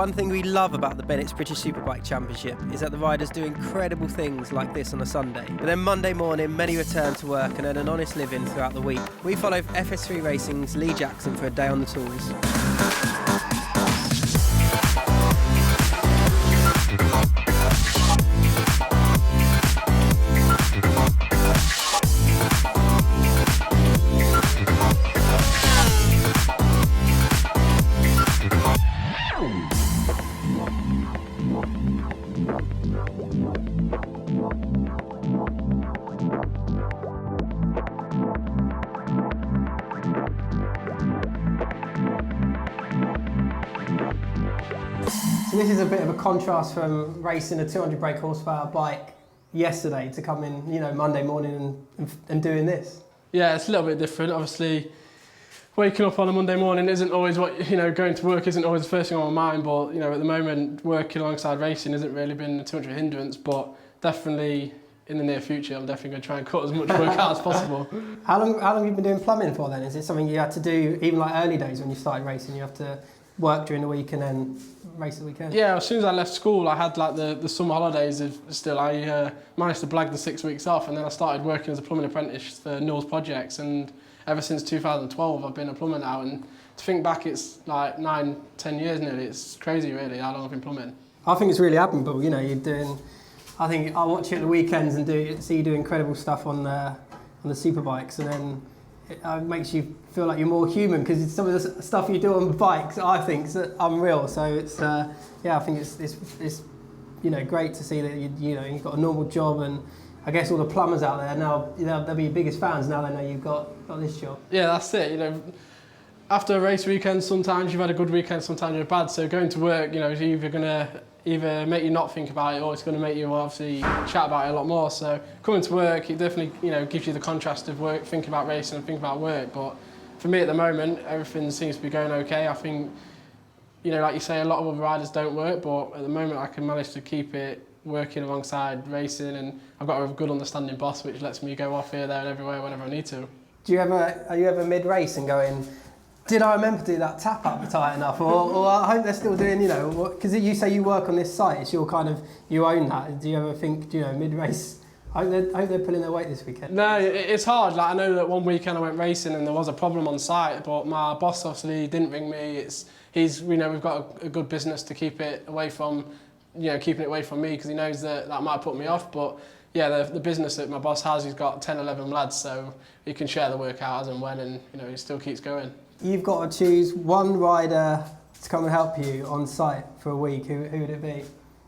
One thing we love about the Bennetts British Superbike Championship is that the riders do incredible things like this on a Sunday. But then Monday morning, many return to work and earn an honest living throughout the week. We followed FS3 Racing's Lee Jackson for a day on the tools. So this is a bit of a contrast from racing a 200 brake horsepower bike yesterday to come in, Monday morning and doing this. Yeah, it's a little bit different. Obviously, waking up on a Monday morning isn't always what, going to work isn't always the first thing on my mind, but, at the moment, working alongside racing hasn't really been too much of a hindrance, but definitely in the near future, I'm definitely going to try and cut as much work out as possible. How long have you been doing plumbing for then? Is it something you had to do, even like early days when you started racing, you have to work during the week and then race the weekend? Yeah, as soon as I left school, I had like the summer holidays still. I managed to blag the 6 weeks off, and then I started working as a plumbing apprentice for Null's projects, and ever since 2012 I've been a plumber now, and to think back it's like 9-10 years nearly. It's crazy really how long I've been plumbing. I think it's really admirable, you're doing, I think I watch you at the weekends and see you do incredible stuff on the superbikes, and then it makes you feel like you're more human, because some of the stuff you do on bikes I think is unreal. So it's I think it's great to see that you've got a normal job, and I guess all the plumbers out there now, they'll be your biggest fans now they know you've got this job. Yeah, that's it. After a race weekend, sometimes you've had a good weekend, sometimes you're bad. So going to work, is either going to make you not think about it, or it's going to make you obviously chat about it a lot more. So coming to work, it definitely gives you the contrast of work, thinking about racing and thinking about work. But for me at the moment, everything seems to be going okay. I think, like you say, a lot of other riders don't work, but at the moment I can manage to keep it working alongside racing, and I've got a good understanding boss which lets me go off here, there and everywhere whenever I need to. Are you ever mid-race and going, did I remember to do that tap up tight enough? Or I hope they're still doing, because you say you work on this site, it's your you own that. Do you ever think, mid-race, I hope they're pulling their weight this weekend? No, it's hard. Like, I know that one weekend I went racing and there was a problem on site, but my boss obviously didn't ring me. We've got a good business to keep it away from, keeping it away from me, because he knows that might put me off. But yeah, the business that my boss has, he's got 10, 11 lads, so he can share the work out as and when, and he still keeps going. You've got to choose one rider to come and help you on site for a week. Who would it be?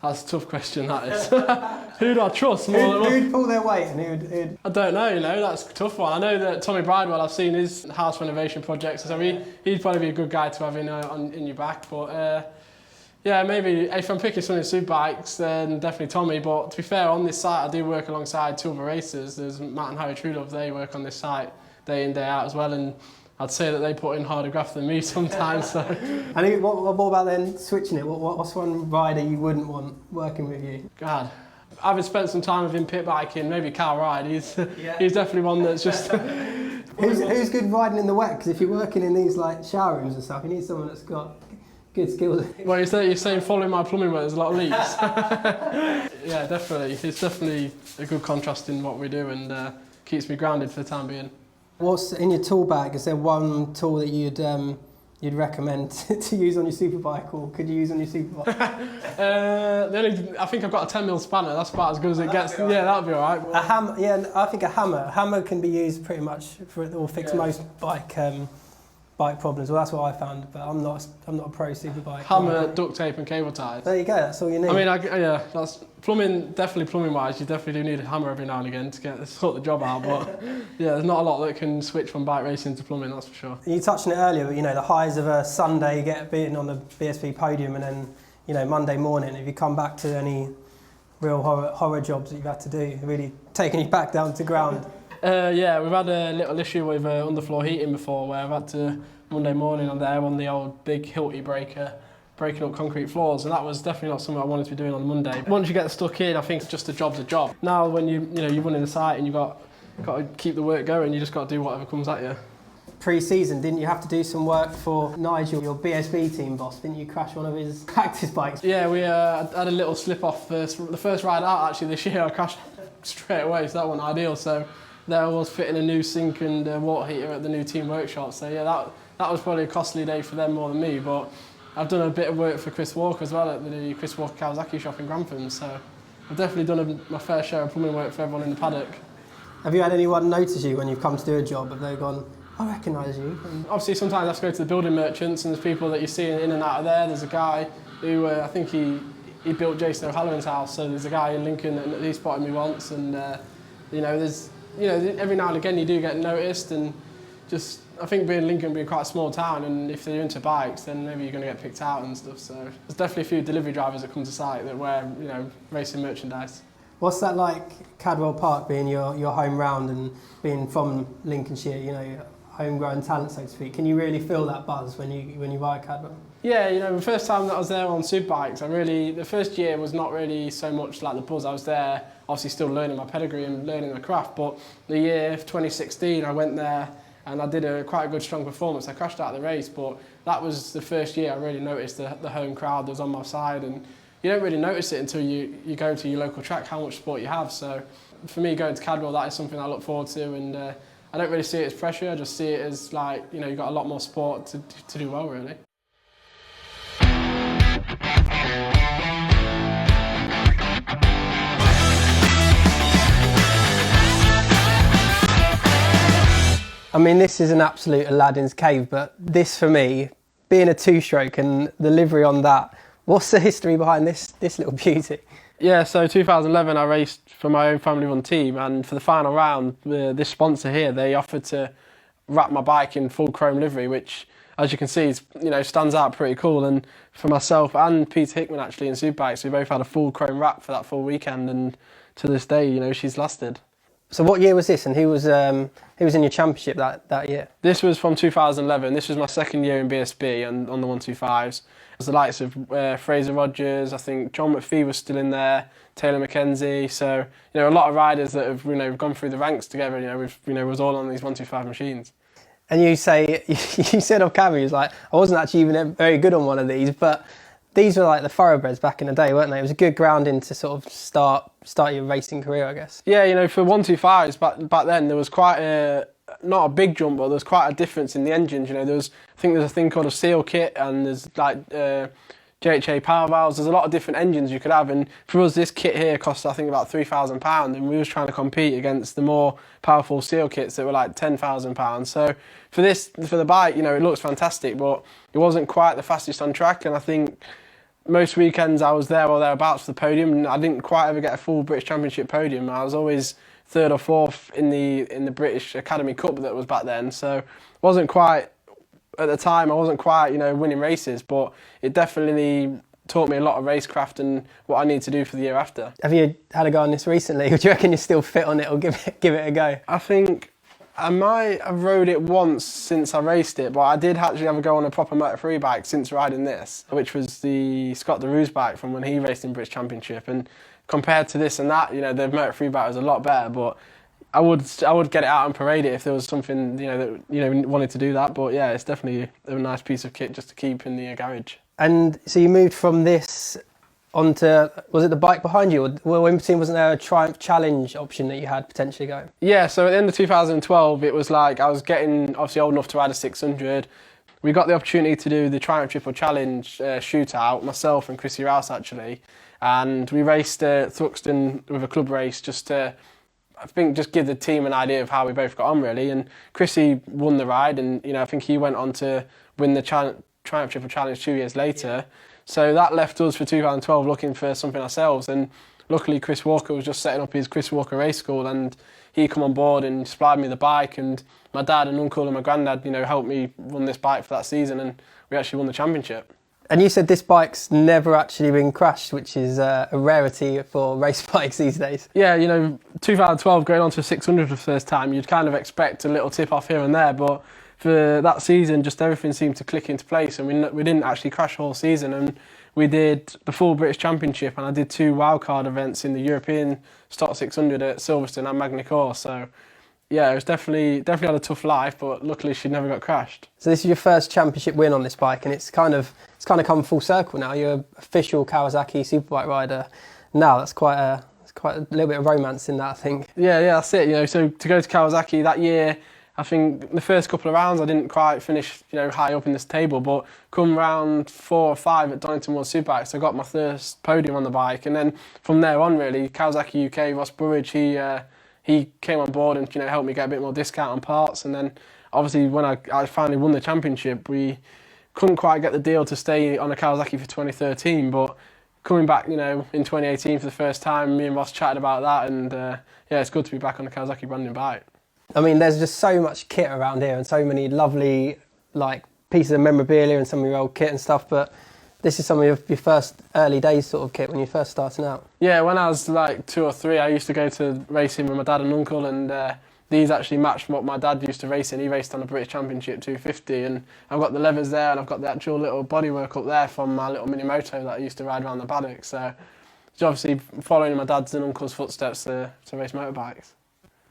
That's a tough question, that is. Who do I trust? Who'd pull their weight and who'd... I don't know, that's a tough one. I know that Tommy Bridewell, I've seen his house renovation projects, so he'd probably be a good guy to have in your back. But yeah, maybe if I'm picking someone in superbikes, then definitely Tommy. But to be fair, on this site I do work alongside two other racers. There's Matt and Harry Trudove, they work on this site day in, day out as well, and I'd say that they put in harder graft than me sometimes. So. And what about then switching it? What's one rider you wouldn't want working with you? God, having spent some time with him pit biking, maybe Carl Ride. He's definitely one that's just... Who's good riding in the wet? Because if you're working in these like shower rooms and stuff, you need someone that's got good skills. Well, you're saying following my plumbing work, there's a lot of leaks. Yeah, definitely. It's definitely a good contrast in what we do, and keeps me grounded for the time being. What's in your tool bag? Is there one tool that you'd recommend to use on your superbike, or could you use on your superbike? I think I've got a 10mm spanner. That's about as good as it gets. Right. Yeah, that'll be all right. A hammer, yeah, I think a hammer can be used pretty much for it, or fix most bike problems. Well, that's what I found, but I'm not a pro superbike. Hammer, duct tape, and cable ties. There you go. That's all you need. I mean, that's plumbing. Definitely plumbing wise, you definitely do need a hammer every now and again to sort the job out. But yeah, there's not a lot that can switch from bike racing to plumbing. That's for sure. You touched on it earlier, but the highs of a Sunday, you get beaten on the BSB podium, and then Monday morning, if you come back to any real horror jobs that you've had to do, really taking you back down to ground. Yeah, we've had a little issue with underfloor heating before, where I've had to, Monday morning on there on the old big Hilti breaker, breaking up concrete floors, and that was definitely not something I wanted to be doing on Monday. Once you get stuck in, I think it's just a job's a job. Now when you're running the site and you've got to keep the work going, you just got to do whatever comes at you. Pre-season, didn't you have to do some work for Nigel, your BSB team boss? Didn't you crash one of his practice bikes? Yeah, we had a little slip off the first ride out actually this year. I crashed straight away, so that wasn't ideal. So there I was fitting a new sink and water heater at the new team workshop. So yeah, that was probably a costly day for them more than me. But I've done a bit of work for Chris Walker as well at the new Chris Walker Kawasaki shop in Grantham. So I've definitely done my fair share of plumbing work for everyone in the paddock. Have you had anyone notice you when you've come to do a job? Have they gone, I recognise you? And obviously, sometimes I have to go to the building merchants, and there's people that you see in and out of there. There's a guy who I think he built Jason O'Halloran's house. So there's a guy in Lincoln that he spotted me once, and every now and again you do get noticed, and just I think Lincoln being quite a small town, and if they're into bikes, then maybe you're going to get picked out and stuff. So there's definitely a few delivery drivers that come to site that wear racing merchandise. what's that like, Cadwell Park being your home round and being from Lincolnshire, your homegrown talent, so to speak? Can you really feel that buzz when you ride Cadwell? Yeah, the first time that I was there on superbikes, the first year was not really so much like the buzz. I was there, obviously still learning my pedigree and learning the craft, but the year 2016 I went there and I did quite a good strong performance. I crashed out of the race, but that was the first year I really noticed the home crowd that was on my side, and you don't really notice it until you go to your local track, how much support you have. So for me, going to Cadwell, that is something I look forward to, and I don't really see it as pressure, I just see it as like, you've got a lot more support to do well, really. I mean, this is an absolute Aladdin's cave, but this for me, being a two-stroke and the livery on that, what's the history behind this little beauty? Yeah, so 2011 I raced for my own family-run team, and for the final round, this sponsor here, they offered to wrap my bike in full chrome livery, which, as you can see, stands out pretty cool. And for myself and Peter Hickman, actually, in Superbikes, we both had a full chrome wrap for that full weekend, and to this day, she's lasted. So what year was this, and who was in your championship that year? This was from 2011. This was my second year in BSB and on the 125s. It was the likes of Fraser Rogers, I think John McPhee was still in there, Taylor McKenzie. So, a lot of riders that have, gone through the ranks together, was all on these 125 machines. And you said off camera, you was like, I wasn't actually even very good on one of these, but these were like the thoroughbreds back in the day, weren't they? It was a good grounding to sort of start your racing career, I guess. Yeah, for 125s back then, there was quite not a big jump, but there was quite a difference in the engines. There's a thing called a seal kit, and there's like JHA power valves. There's a lot of different engines you could have, and for us, this kit here cost I think about £3,000, and we was trying to compete against the more powerful seal kits that were like £10,000. So for the bike, it looks fantastic, but it wasn't quite the fastest on track, and I think most weekends I was there or thereabouts for the podium, and I didn't quite ever get a full British Championship podium. I was always third or fourth in the British Academy Cup that was back then, so wasn't quite, at the time I wasn't quite winning races, but it definitely taught me a lot of racecraft and what I need to do for the year after. Have you had a go on this recently? Do you reckon you're still fit on it, or give it a go? I think I might have rode it once since I raced it, but I did actually have a go on a proper Motor3 bike since riding this, which was the Scott DeRue's bike from when he raced in British Championship. And compared to this and that, the Motor3 bike was a lot better, but I would get it out and parade it if there was something that wanted to do that. But yeah, it's definitely a nice piece of kit just to keep in the garage. And so you moved from this onto, was it the bike behind you, or in between wasn't there a Triumph Challenge option that you had potentially going? Yeah, so at the end of 2012 it was like I was getting obviously old enough to ride a 600. We got the opportunity to do the Triumph Triple Challenge shootout, myself and Chrissy Rouse actually, and we raced Thruxton with a club race just to, I think, just give the team an idea of how we both got on really. And Chrissy won the ride, and I think he went on to win the Triumph Triple Challenge 2 years later. So that left us for 2012 looking for something ourselves, and luckily Chris Walker was just setting up his Chris Walker Race School, and he come on board and supplied me the bike, and my dad and uncle and my granddad helped me run this bike for that season, and we actually won the championship. And you said this bike's never actually been crashed, which is a rarity for race bikes these days. Yeah, 2012 going on to 600 for the first time, you'd kind of expect a little tip off here and there, but for that season, just everything seemed to click into place, and we didn't actually crash all season. And we did the full British Championship, and I did 2 wildcard events in the European Stock 600 at Silverstone and Magny Cours. So yeah, it was definitely had a tough life, but luckily she never got crashed. So this is your first championship win on this bike, and it's kind of come full circle now. You're an official Kawasaki superbike rider now. That's quite a little bit of romance in that, I think. Yeah, that's it. You know, so to go to Kawasaki that year, I think the first couple of rounds I didn't quite finish, high up in this table, but come round 4 or 5 at Donington World Superbikes, I got my first podium on the bike, and then from there on, really, Kawasaki UK, Ross Burridge, he came on board and helped me get a bit more discount on parts, and then obviously when I finally won the championship, we couldn't quite get the deal to stay on a Kawasaki for 2013, but coming back, in 2018 for the first time, me and Ross chatted about that, and it's good to be back on a Kawasaki brand new bike. I mean, there's just so much kit around here and so many lovely pieces of memorabilia and some of your old kit and stuff, but this is some of your first early days sort of kit when you're first starting out. Yeah, when I was 2 or 3, I used to go to racing with my dad and uncle, and these actually matched what my dad used to race in. He raced on a British Championship 250, and I've got the levers there, and I've got the actual little bodywork up there from my little mini moto that I used to ride around the paddock. So it's obviously following my dad's and uncle's footsteps to race motorbikes.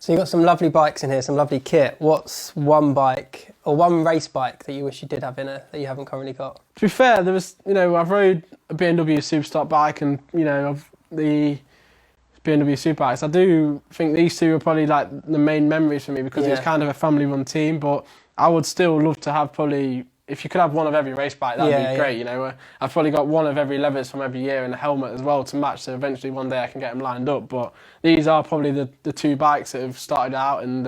So you've got some lovely bikes in here, some lovely kit. What's one bike or one race bike that you wish you did have in it that you haven't currently got? To be fair, there was, I've rode a BMW Superstock bike and, of the BMW Superbikes. I do think these two are probably the main memories for me because it was kind of a family-run team, but I would still love to have probably, if you could have one of every race bike, that'd be great, I've probably got one of every levers from every year and a helmet as well to match, so eventually one day I can get them lined up. But these are probably the 2 bikes that have started out and,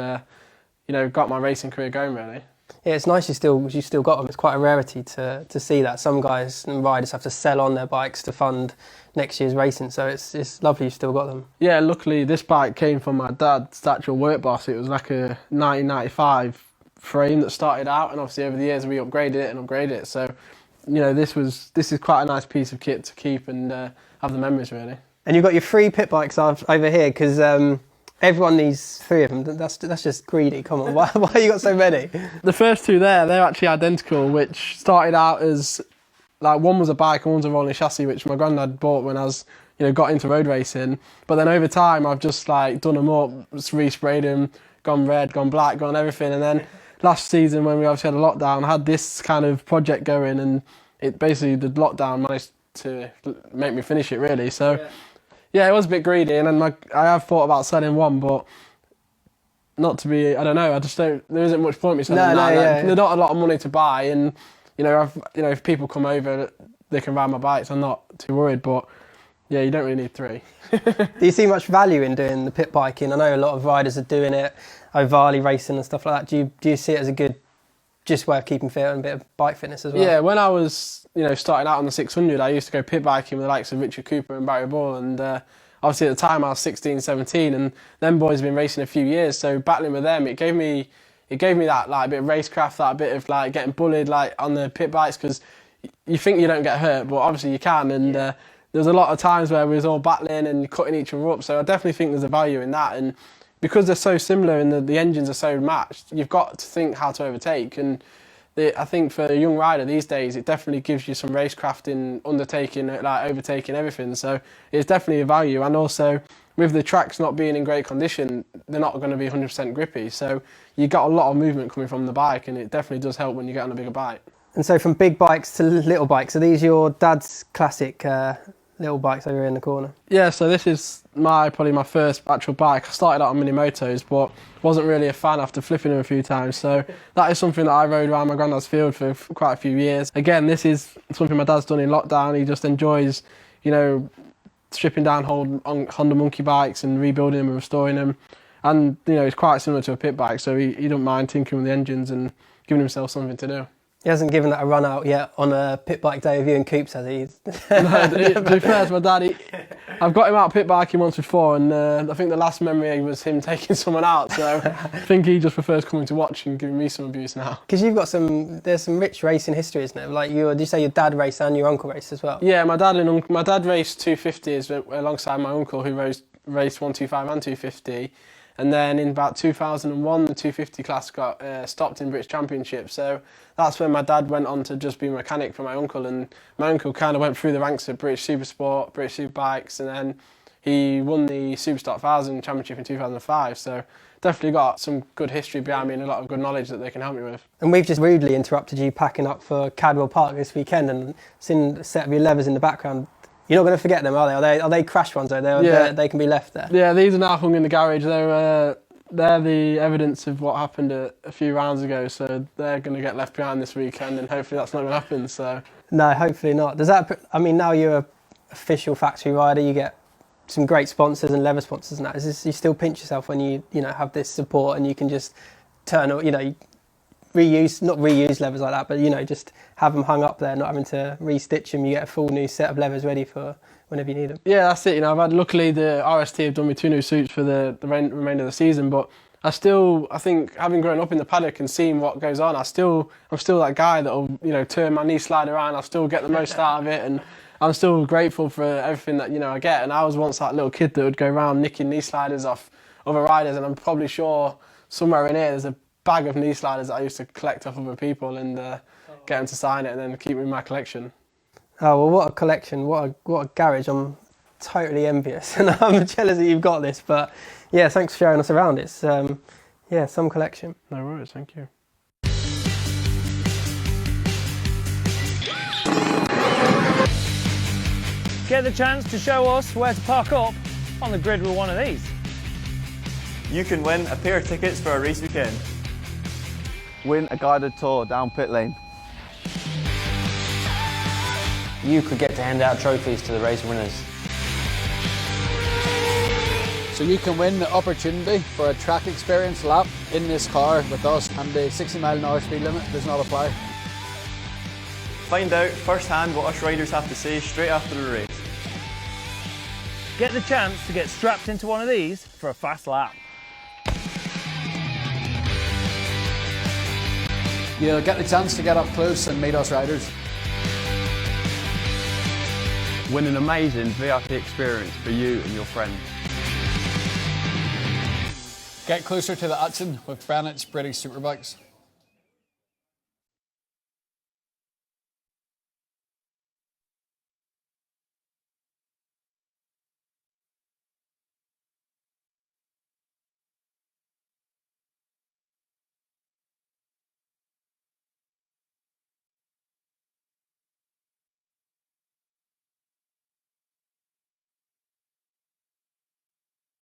got my racing career going, really. Yeah, it's nice you still got them. It's quite a rarity to see that. Some guys and riders have to sell on their bikes to fund next year's racing, so it's lovely you've still got them. Yeah, luckily this bike came from my dad's actual work boss. It was like a 1995 frame that started out, and obviously over the years we upgraded it. So, this is quite a nice piece of kit to keep and have the memories, really. And you've got your 3 pit bikes over here because everyone needs 3 of them. That's just greedy. Come on, why you got so many? The first 2 there, they're actually identical, which started out as one was a bike and one's a rolling chassis, which my granddad bought when I was got into road racing. But then over time I've just done them up, just resprayed them, gone red, gone black, gone everything, and then last season when we obviously had a lockdown, I had this kind of project going, and it basically, the lockdown managed to make me finish it, really. So yeah, it was a bit greedy, and then I have thought about selling one, but not to be, I don't know, there isn't much point in me selling that. They're not a lot of money to buy, and if people come over, they can ride my bikes. I'm not too worried, but yeah, you don't really need 3. Do you see much value in doing the pit biking? I know a lot of riders are doing it, Ovali racing and stuff like that. Do you see it as a good just way of keeping fit and a bit of bike fitness as well? Yeah, when I was starting out on the 600, I used to go pit biking with the likes of Richard Cooper and Barry Ball, and obviously at the time I was 16, 17, and them boys have been racing a few years, so battling with them, it gave me that bit of racecraft, that bit of getting bullied on the pit bikes, because you think you don't get hurt, but obviously you can, and there's a lot of times where we was all battling and cutting each other up, so I definitely think there's a value in that, and because they're so similar and the engines are so matched, you've got to think how to overtake, and I think for a young rider these days, it definitely gives you some racecraft in undertaking, overtaking everything, so it's definitely a value, and also with the tracks not being in great condition, they're not going to be 100% grippy, so you got a lot of movement coming from the bike, and it definitely does help when you get on a bigger bike. And so from big bikes to little bikes, are these your dad's classic little bikes over here in the corner? Yeah, so this is probably my first actual bike. I started out on mini motos, but wasn't really a fan after flipping them a few times. So that is something that I rode around my granddad's field for quite a few years. Again, this is something my dad's done in lockdown. He just enjoys, stripping down Honda Monkey bikes and rebuilding them and restoring them. And, it's quite similar to a pit bike, so he don't mind tinkering with the engines and giving himself something to do. He hasn't given that a run out yet on a pit bike day of you and Coops, has he? No, to be fair to my dad, I've got him out pit biking once before, and I think the last memory was him taking someone out, so I think he just prefers coming to watch and giving me some abuse now. Because you've got there's some rich racing history, isn't it? Did you say your dad raced and your uncle raced as well? Yeah, my dad raced 250s alongside my uncle, who raced 125 and 250. And then in about 2001, the 250 class got stopped in British Championship. So that's when my dad went on to just be a mechanic for my uncle. And my uncle kind of went through the ranks of British Supersport, British Superbikes, and then he won the Superstock 1000 Championship in 2005. So definitely got some good history behind me and a lot of good knowledge that they can help me with. And we've just rudely interrupted you packing up for Cadwell Park this weekend and seen a set of your levers in the background. You're not going to forget them, are they? Are they crash ones though? They can be left there. Yeah, these are now hung in the garage. They're the evidence of what happened a few rounds ago, so they're going to get left behind this weekend, and hopefully that's not going to happen. So no, hopefully not. Does that? I mean, now you're an official factory rider. You get some great sponsors and lever sponsors and that. Is this, you still pinch yourself when you have this support and you can just turn, not reuse levers like that, but just have them hung up there, not having to restitch them. You get a full new set of levers ready for whenever you need them. Yeah, that's it. Luckily the RST have done me 2 new suits for the remainder of the season, but I think having grown up in the paddock and seeing what goes on, I'm still that guy that'll turn my knee slide around. I'll still get the most out of it, and I'm still grateful for everything that I get. And I was once that little kid that would go around nicking knee sliders off other riders, and I'm probably sure somewhere in here there's a bag of knee sliders that I used to collect off other people and get them to sign it and then keep them in my collection. Oh well, what a collection! What a garage! I'm totally envious, and I'm jealous that you've got this. But yeah, thanks for showing us around. It's some collection. No worries, thank you. Get the chance to show us where to park up on the grid with one of these. You can win a pair of tickets for a race weekend. Win a guided tour down pit lane. You could get to hand out trophies to the race winners. So you can win the opportunity for a track experience lap in this car with us, and the 60-mile-an-hour speed limit does not apply. Find out firsthand what us riders have to say straight after the race. Get the chance to get strapped into one of these for a fast lap. You'll get the chance to get up close and meet us riders. Win an amazing VIP experience for you and your friends. Get closer to the action with Bennetts British Superbikes.